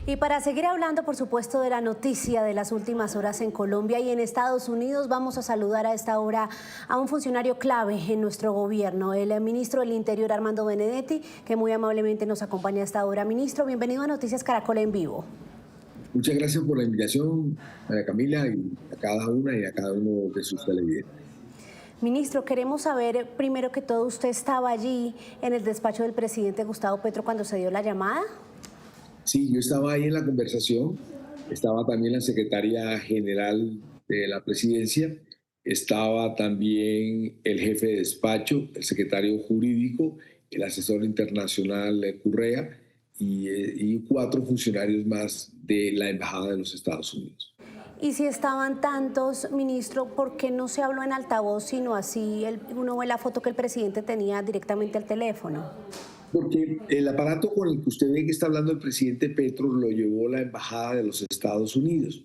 Y para seguir hablando, por supuesto, de la noticia de las últimas horas en Colombia y en Estados Unidos, vamos a saludar a esta hora a un funcionario clave en nuestro gobierno, el ministro del Interior, Armando Benedetti, que muy amablemente nos acompaña a esta hora. Ministro, bienvenido a Noticias Caracol en vivo. Muchas gracias por la invitación, María Camila, y a cada una y a cada uno de sus televidentes. Ministro, queremos saber, primero que todo, ¿usted estaba allí en el despacho del presidente Gustavo Petro cuando se dio la llamada? Sí, yo estaba ahí en la conversación, estaba también la secretaria general de la presidencia, estaba también el jefe de despacho, el secretario jurídico, el asesor internacional Currea y 4 funcionarios más de la Embajada de los Estados Unidos. Y si estaban tantos, ministro, ¿por qué no se habló en altavoz, sino así uno ve la foto que el presidente tenía directamente al teléfono? Porque el aparato con el que usted ve que está hablando el presidente Petro lo llevó la Embajada de los Estados Unidos.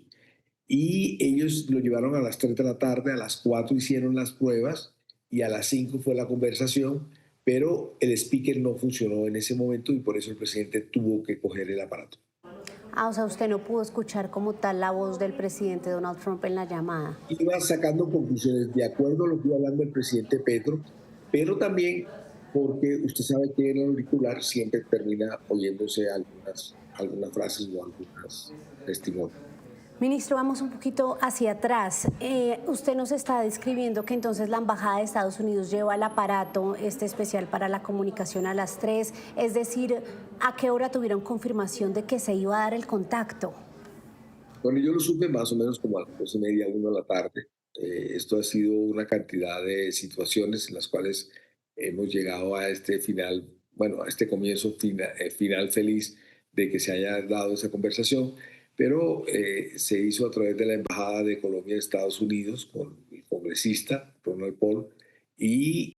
Y ellos lo llevaron a las 3 de la tarde, a las 4 hicieron las pruebas y a las 5 fue la conversación, pero el speaker no funcionó en ese momento y por eso el presidente tuvo que coger el aparato. Ah, o sea, usted no pudo escuchar como tal la voz del presidente Donald Trump en la llamada. Iba sacando conclusiones de acuerdo a lo que iba hablando el presidente Petro, pero también porque usted sabe que en el auricular siempre termina oyéndose algunas frases o algunos testimonios. Ministro, vamos un poquito hacia atrás. Usted nos está describiendo que entonces la Embajada de Estados Unidos lleva el aparato especial para la comunicación a las 3, es decir, ¿a qué hora tuvieron confirmación de que se iba a dar el contacto? Bueno, yo lo supe más o menos como a las 2:30, 1 de la tarde. Esto ha sido una cantidad de situaciones en las cuales hemos llegado a este final, bueno, a este comienzo final feliz de que se haya dado esa conversación, pero se hizo a través de la Embajada de Colombia en Estados Unidos con el congresista Ronald Paul y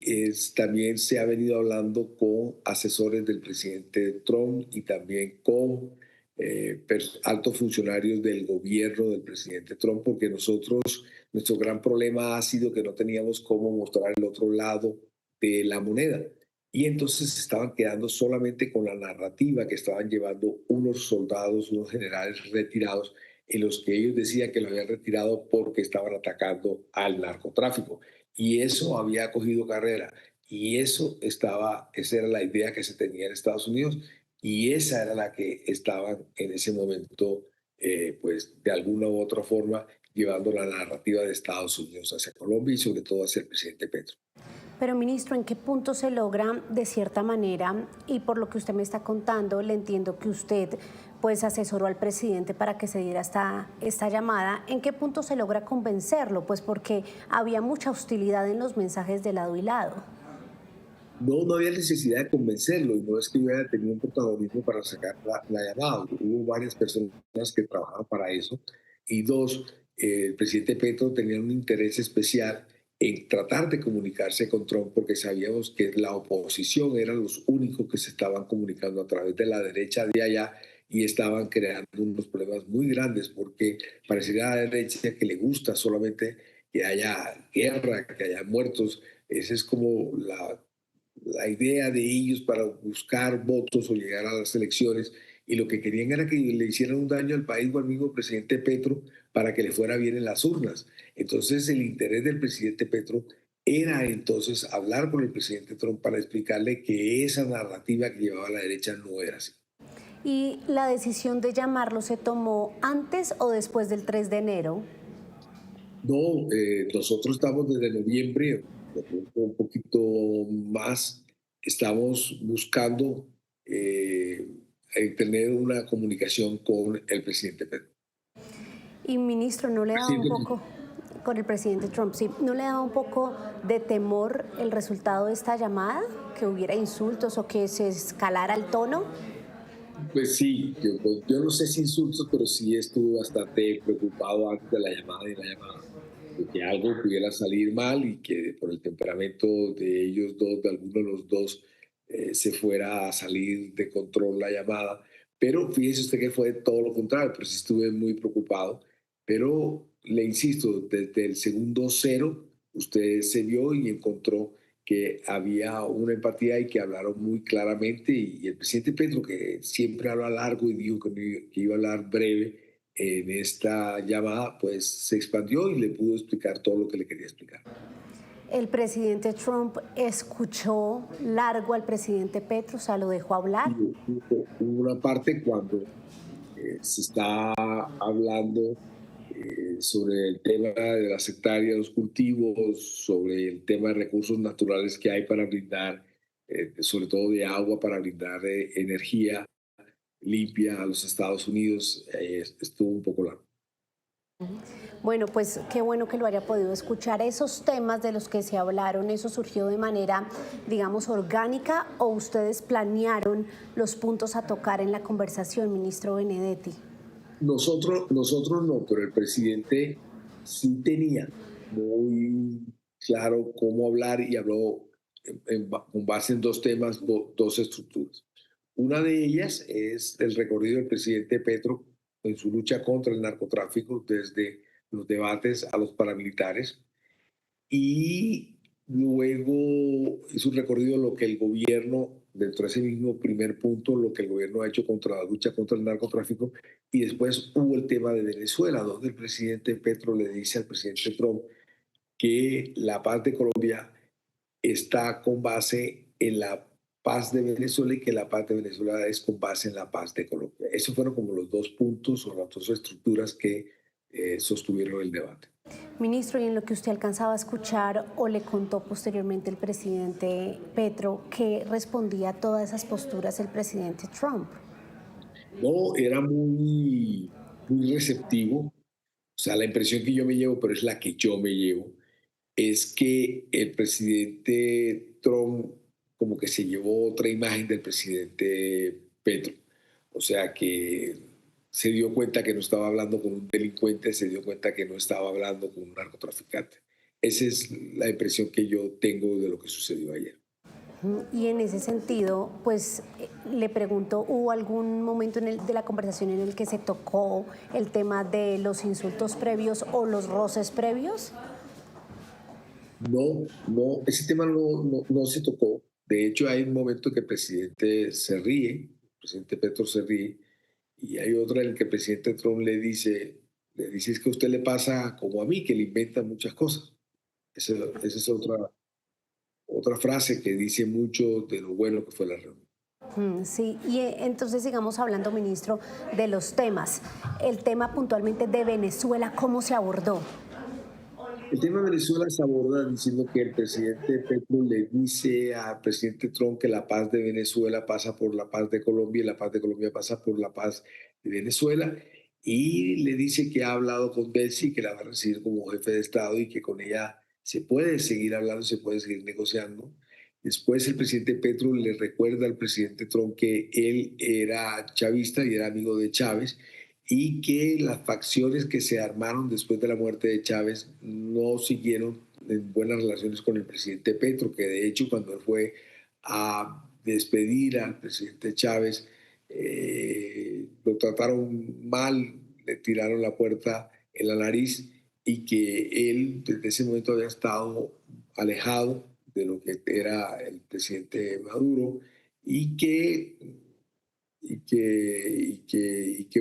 también se ha venido hablando con asesores del presidente Trump y también con altos funcionarios del gobierno del presidente Trump, porque nuestro gran problema ha sido que no teníamos cómo mostrar el otro lado de la moneda. Y entonces se estaban quedando solamente con la narrativa que estaban llevando unos soldados, unos generales retirados, en los que ellos decían que lo habían retirado porque estaban atacando al narcotráfico. Y eso había cogido carrera. Y esa era la idea que se tenía en Estados Unidos y esa era la que estaban en ese momento, pues de alguna u otra forma, llevando la narrativa de Estados Unidos hacia Colombia y sobre todo hacia el presidente Petro. Pero, ministro, ¿en qué punto se logra de cierta manera? Y por lo que usted me está contando, le entiendo que usted pues asesoró al presidente para que se diera esta llamada. ¿En qué punto se logra convencerlo? Pues porque había mucha hostilidad en los mensajes de lado y lado. No, no había necesidad de convencerlo y no es que yo haya tenido un protagonismo para sacar la llamada. Hubo varias personas que trabajaban para eso y dos, el presidente Petro tenía un interés especial en tratar de comunicarse con Trump porque sabíamos que la oposición eran los únicos que se estaban comunicando a través de la derecha de allá y estaban creando unos problemas muy grandes porque parecería a la derecha que le gusta solamente que haya guerra, que haya muertos. Esa es como la idea de ellos para buscar votos o llegar a las elecciones y lo que querían era que le hicieran un daño al país o al mismo presidente Petro para que le fuera bien en las urnas. Entonces el interés del presidente Petro era entonces hablar con el presidente Trump para explicarle que esa narrativa que llevaba la derecha no era así. ¿Y la decisión de llamarlo se tomó antes o después del 3 de enero? No, nosotros estamos desde noviembre, de pronto un poquito más, estamos buscando eh, tener una comunicación con el presidente Petro. Y, ministro, ¿no le da un Presidente poco, con el presidente Trump, sí, no le da un poco de temor el resultado de esta llamada? ¿Que hubiera insultos o que se escalara el tono? Pues sí, yo no sé si insultos, pero sí estuve bastante preocupado antes de la llamada y la llamada, de que algo pudiera salir mal y que por el temperamento de ellos dos, de alguno de los dos, se fuera a salir de control la llamada. Pero fíjese usted que fue todo lo contrario, pero sí estuve muy preocupado. Pero le insisto, desde el segundo cero, usted se vio y encontró que había una empatía y que hablaron muy claramente. Y el presidente Petro, que siempre habla largo y dijo que iba a hablar breve en esta llamada, pues se expandió y le pudo explicar todo lo que le quería explicar. ¿El presidente Trump escuchó largo al presidente Petro, o sea, lo dejó hablar? Y hubo una parte cuando se está hablando sobre el tema de la sectaria, los cultivos, sobre el tema de recursos naturales que hay para brindar, sobre todo de agua, para brindar energía limpia a los Estados Unidos. Estuvo un poco largo. Bueno, pues qué bueno que lo haya podido escuchar. Esos temas de los que se hablaron, ¿eso surgió de manera, digamos, orgánica o ustedes planearon los puntos a tocar en la conversación, ministro Benedetti? Nosotros no, pero el presidente sí tenía muy claro cómo hablar y habló con base en dos temas, dos estructuras. Una de ellas es el recorrido del presidente Petro en su lucha contra el narcotráfico, desde los debates a los paramilitares, y luego es un recorrido lo que el gobierno, dentro de ese mismo primer punto, lo que el gobierno ha hecho contra la lucha contra el narcotráfico, y después hubo el tema de Venezuela, donde el presidente Petro le dice al presidente Trump que la paz de Colombia está con base en la paz de Venezuela y que la paz de Venezuela es con base en la paz de Colombia. Esos fueron como los dos puntos o las dos estructuras que sostuvieron el debate. Ministro, y en lo que usted alcanzaba a escuchar o le contó posteriormente el presidente Petro, ¿qué respondía a todas esas posturas el presidente Trump? No, era muy receptivo. O sea, la impresión que yo me llevo, pero es la que yo me llevo, es que el presidente Trump como que se llevó otra imagen del presidente Petro. O sea, que se dio cuenta que no estaba hablando con un delincuente, se dio cuenta que no estaba hablando con un narcotraficante. Esa es la impresión que yo tengo de lo que sucedió ayer. Y en ese sentido, pues le pregunto, ¿hubo algún momento de la conversación en el que se tocó el tema de los insultos previos o los roces previos? No, ese tema no se tocó. De hecho, hay un momento que el presidente se ríe, el presidente Petro se ríe, y hay otra en el que el presidente Trump le dice es que a usted le pasa como a mí, que le inventan muchas cosas. Esa es otra frase que dice mucho de lo bueno que fue la reunión. Sí, y entonces sigamos hablando, ministro, de los temas. El tema puntualmente de Venezuela, ¿cómo se abordó? El tema de Venezuela se aborda diciendo que el presidente Petro le dice al presidente Trump que la paz de Venezuela pasa por la paz de Colombia y la paz de Colombia pasa por la paz de Venezuela. Y le dice que ha hablado con Delcy, que la va a recibir como jefe de Estado y que con ella se puede seguir hablando, se puede seguir negociando. Después el presidente Petro le recuerda al presidente Trump que él era chavista y era amigo de Chávez y que las facciones que se armaron después de la muerte de Chávez no siguieron en buenas relaciones con el presidente Petro, que de hecho cuando él fue a despedir al presidente Chávez, lo trataron mal, le tiraron la puerta en la nariz y que él desde ese momento había estado alejado de lo que era el presidente Maduro y que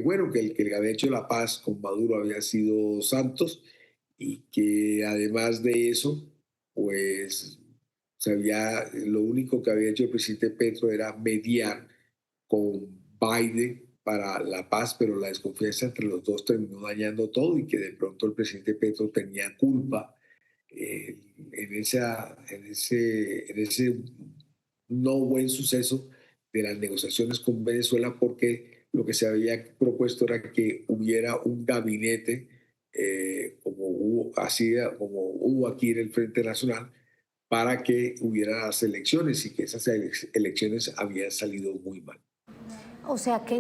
bueno, que el que había hecho la paz con Maduro había sido Santos y que además de eso, pues lo único que había hecho el presidente Petro era mediar con Biden para la paz, pero la desconfianza entre los dos terminó dañando todo y que de pronto el presidente Petro tenía culpa en ese no buen suceso de las negociaciones con Venezuela, porque lo que se había propuesto era que hubiera un gabinete como hubo aquí en el Frente Nacional para que hubiera las elecciones y que esas elecciones habían salido muy mal. O sea que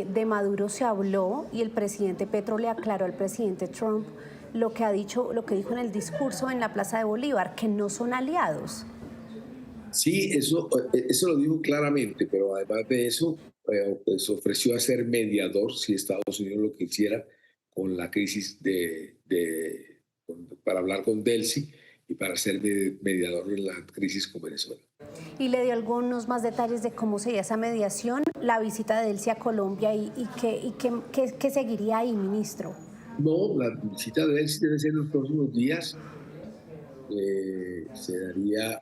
de Maduro se habló y el presidente Petro le aclaró al presidente Trump lo que ha dicho, lo que dijo en el discurso en la Plaza de Bolívar, que no son aliados. Sí, eso lo dijo claramente, pero además de eso, pues ofreció a ser mediador si Estados Unidos lo quisiera con la crisis para hablar con Delcy y para ser mediador en la crisis con Venezuela. Y le dio algunos más detalles de cómo sería esa mediación, la visita de Delcy a Colombia qué seguiría ahí, ministro. No, la visita de él sí debe ser en los próximos días. Se daría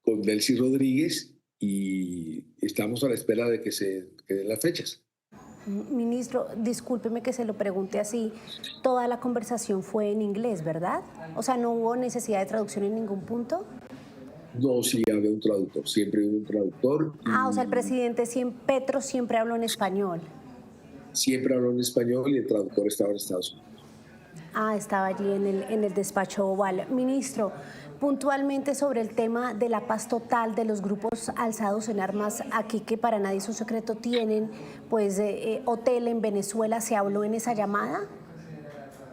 con Delcy Rodríguez y estamos a la espera de que se den las fechas. Ministro, discúlpeme que se lo pregunte así, toda la conversación fue en inglés, ¿verdad? O sea, no hubo necesidad de traducción en ningún punto. No, sí había un traductor, siempre hubo un traductor Ah, o sea, el y presidente Petro siempre habló en español. siempre habló en español y el traductor estaba en Estados Unidos. Ah, estaba allí en el despacho oval. Ministro, puntualmente sobre el tema de la paz total de los grupos alzados en armas, aquí que para nadie es un secreto, tienen pues hotel en Venezuela, ¿se habló en esa llamada?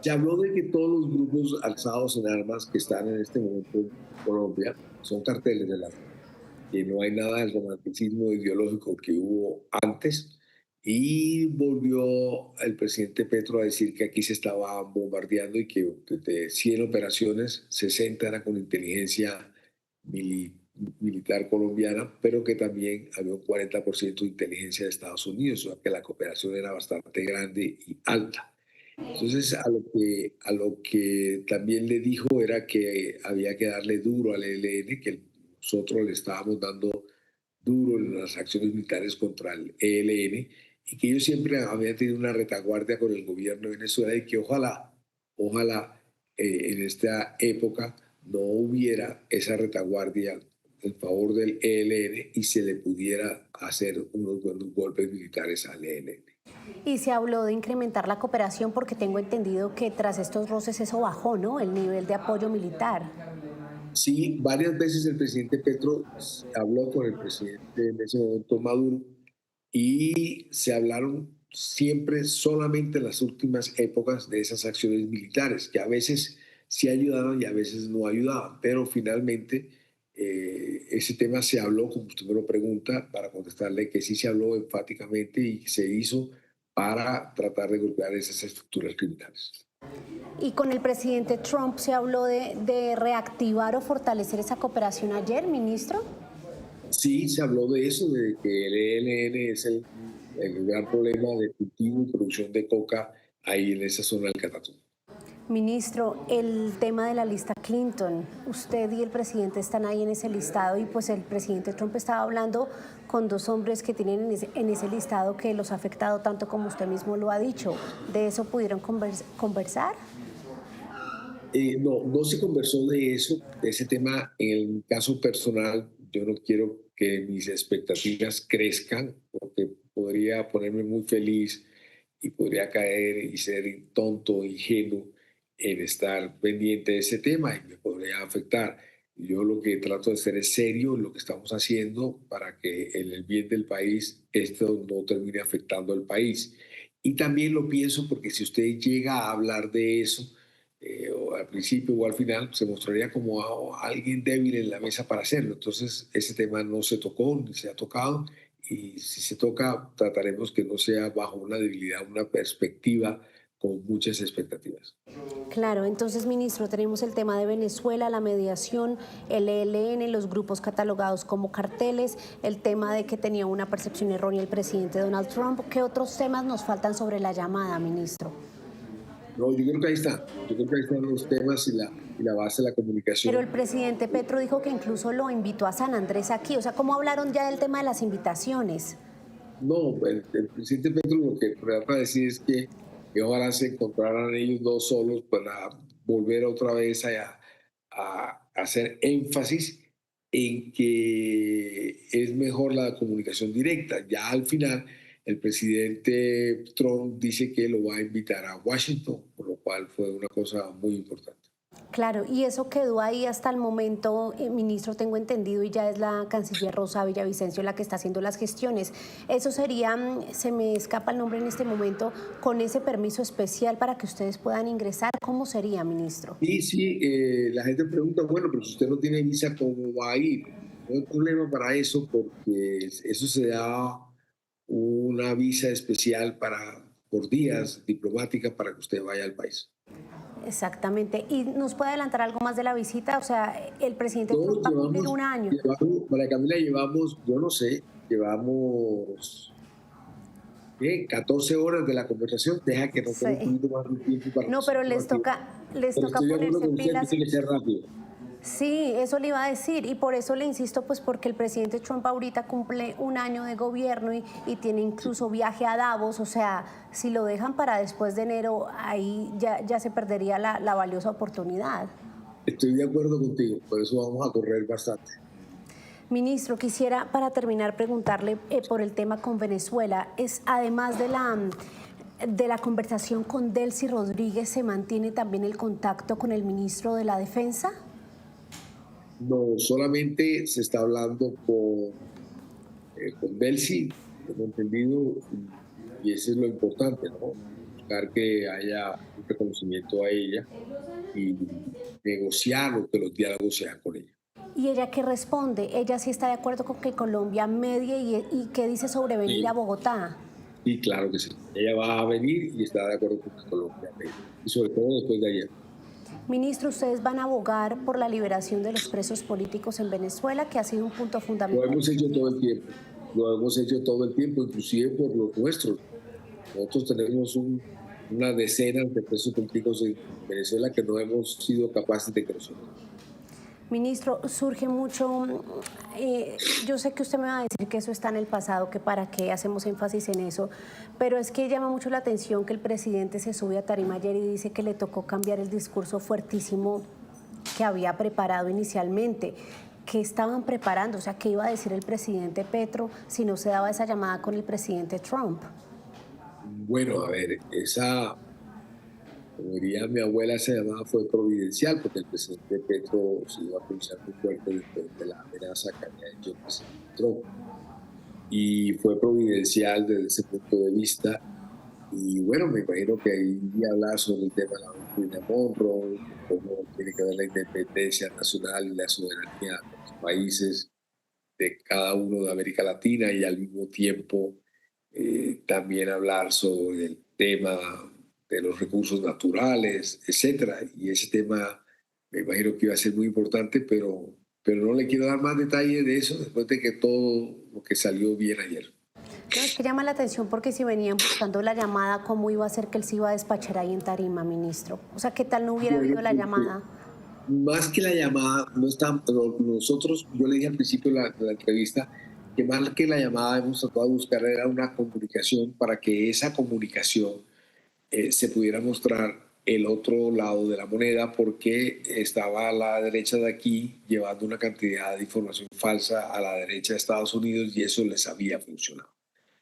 Se habló de que todos los grupos alzados en armas que están en este momento en Colombia son carteles de la FARC, que no hay nada del romanticismo ideológico que hubo antes. Y volvió el presidente Petro a decir que aquí se estaba bombardeando y que de 100 operaciones, 60 eran con inteligencia mili- militar colombiana, pero que también había un 40% de inteligencia de Estados Unidos, o sea que la cooperación era bastante grande y alta. Entonces, a lo que también le dijo era que había que darle duro al ELN, que nosotros le estábamos dando duro en las acciones militares contra el ELN y que ellos siempre habían tenido una retaguardia con el gobierno de Venezuela y que ojalá en esta época no hubiera esa retaguardia en favor del ELN y se le pudiera hacer unos buenos golpes militares al ELN. Y se habló de incrementar la cooperación porque tengo entendido que tras estos roces eso bajó, ¿no? El nivel de apoyo militar. Sí, varias veces el presidente Petro habló con el presidente en ese momento Maduro y se hablaron siempre solamente en las últimas épocas de esas acciones militares, que a veces sí ayudaban y a veces no ayudaban, pero finalmente ese tema se habló, como usted me lo pregunta, para contestarle que sí se habló enfáticamente y se hizo para tratar de golpear esas estructuras criminales. Y con el presidente Trump se habló de reactivar o fortalecer esa cooperación ayer, ministro. Sí, se habló de eso, de que el ELN es el gran problema de cultivo y producción de coca ahí en esa zona del Catatumbo. Ministro, el tema de la lista Clinton, usted y el presidente están ahí en ese listado y pues el presidente Trump estaba hablando con dos hombres que tienen en ese listado que los ha afectado tanto como usted mismo lo ha dicho. ¿De eso pudieron conversar? No, no se conversó de eso, de ese tema. En el caso personal, yo no quiero que mis expectativas crezcan porque podría ponerme muy feliz y podría caer y ser tonto, ingenuo en estar pendiente de ese tema y me podría afectar. Yo lo que trato de hacer es serio en lo que estamos haciendo para que en el bien del país esto no termine afectando al país. Y también lo pienso porque si usted llega a hablar de eso, o al principio o al final, se mostraría como alguien débil en la mesa para hacerlo. Entonces, ese tema no se tocó, ni se ha tocado, y si se toca, trataremos que no sea bajo una debilidad, una perspectiva con muchas expectativas. Claro, entonces, ministro, tenemos el tema de Venezuela, la mediación, el ELN, los grupos catalogados como carteles, el tema de que tenía una percepción errónea el presidente Donald Trump. ¿Qué otros temas nos faltan sobre la llamada, ministro? No, yo creo que ahí está. Yo creo que ahí están los temas y la base de la Pero comunicación. el presidente Petro dijo que incluso lo invitó a San Andrés aquí. O sea, ¿cómo hablaron ya del tema de las invitaciones? No, el presidente Petro lo que trata de decir es que ojalá se encontraran ellos dos solos para volver otra vez a hacer énfasis en que es mejor la comunicación directa. Ya al final, el presidente Trump dice que lo va a invitar a Washington, por lo cual fue una cosa muy importante. Claro, y eso quedó ahí hasta el momento, ministro, tengo entendido, y ya es la canciller Rosa Villavicencio la que está haciendo las gestiones. Eso sería, se me escapa el nombre en este momento, con ese permiso especial para que ustedes puedan ingresar. ¿Cómo sería, ministro? Y sí, la gente pregunta, bueno, pero si usted no tiene visa, ¿cómo va a ir? No hay problema para eso porque eso se da una visa especial por días diplomática para que usted vaya al país. Exactamente. ¿Y nos puede adelantar algo más de la visita? O sea, el presidente Todos Trump va a cumplir un año. María Camila, llevamos, yo no sé, llevamos ¿qué? 14 horas de la conversación. Deja que nos tome un Sí. poquito más de tiempo para No, pero les nosotros. les Pero toca estoy de acuerdo ponerse con usted, que pilas. tiene que ser rápido. Sí, eso le iba a decir y por eso le insisto, pues porque el presidente Trump ahorita cumple un año de gobierno y tiene incluso viaje a Davos, o sea, si lo dejan para después de enero, ahí ya se perdería la valiosa oportunidad. Estoy de acuerdo contigo, por eso vamos a correr bastante. Ministro, quisiera para terminar preguntarle por el tema con Venezuela. Es además de la conversación con Delcy Rodríguez, ¿se mantiene también el contacto con el ministro de la Defensa? No, solamente se está hablando con Delcy, tengo entendido, y eso es lo importante, ¿no? Buscar que haya un reconocimiento a ella y negociar o que los diálogos sean con ella. ¿Y ella qué responde? Ella sí está de acuerdo con que Colombia medie y qué dice sobre venir a Sí, Bogotá. y claro que sí. Ella va a venir y está de acuerdo con que Colombia venga. Y sobre todo después de ayer. Ministro, ¿ustedes van a abogar por la liberación de los presos políticos en Venezuela, que ha sido un punto Lo fundamental? hemos hecho todo el tiempo. Lo hemos hecho todo el tiempo, inclusive por los nuestros. Nosotros tenemos una decena de presos políticos en Venezuela que no hemos sido capaces de conocer. Ministro, surge mucho, yo sé que usted me va a decir que eso está en el pasado, que para qué hacemos énfasis en eso, pero es que llama mucho la atención que el presidente se sube a tarima ayer y dice que le tocó cambiar el discurso fuertísimo que había preparado inicialmente. ¿Qué estaban preparando? O sea, ¿qué iba a decir el presidente Petro si no se daba esa llamada con el presidente Trump? Bueno, a ver, como diría mi abuela, esa llamada fue providencial porque el presidente Petro se iba a pensar muy fuerte después de la amenaza que había hecho el presidente Trump. Y fue providencial desde ese punto de vista. Y bueno, me imagino que ahí hablar sobre el tema de la doctrina Monroe, cómo tiene que ver la independencia nacional y la soberanía de los países de cada uno de América Latina y al mismo tiempo también hablar sobre el tema de los recursos naturales, etcétera. Y ese tema me imagino que iba a ser muy importante, pero no le quiero dar más detalles de eso después de que todo lo que salió bien ayer. No, es que llama la atención porque si venían buscando la llamada, ¿cómo iba a ser que él se iba a despachar ahí en Tarima, ministro? O sea, ¿qué tal no hubiera Bueno, habido la porque llamada? más que la llamada, no está, nosotros, yo le dije al principio de la entrevista que más que la llamada hemos tratado de buscar era una comunicación para que esa comunicación se pudiera mostrar el otro lado de la moneda porque estaba a la derecha de aquí llevando una cantidad de información falsa a la derecha de Estados Unidos y eso les había funcionado.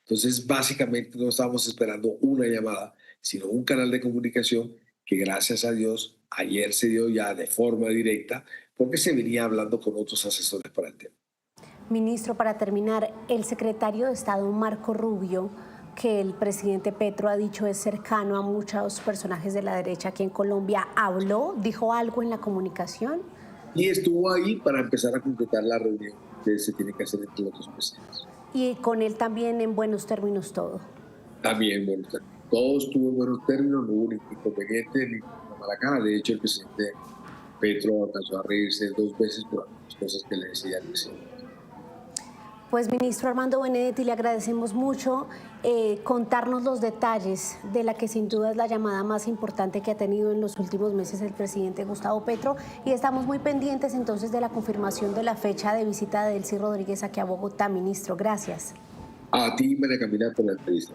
Entonces, básicamente no estábamos esperando una llamada, sino un canal de comunicación que gracias a Dios ayer se dio ya de forma directa porque se venía hablando con otros asesores para el tema. Ministro, para terminar, el secretario de Estado Marco Rubio, que el presidente Petro ha dicho es cercano a muchos personajes de la derecha aquí en Colombia, ¿habló? ¿Dijo algo en la comunicación? Y estuvo ahí para empezar a concretar la reunión que se tiene que hacer entre los dos presidentes. Y con él también en buenos términos todo. También, bueno, todo estuvo en buenos términos, no hubo ningún inconveniente ni ninguna mala cara. De hecho, el presidente Petro alcanzó a reírse 2 veces por algunas cosas que le decía al presidente. Pues ministro Armando Benedetti, le agradecemos mucho contarnos los detalles de la que sin duda es la llamada más importante que ha tenido en los últimos meses el presidente Gustavo Petro y estamos muy pendientes entonces de la confirmación de la fecha de visita de Delcy Rodríguez aquí a Bogotá, ministro. Gracias. A ti, María Camila, por la entrevista.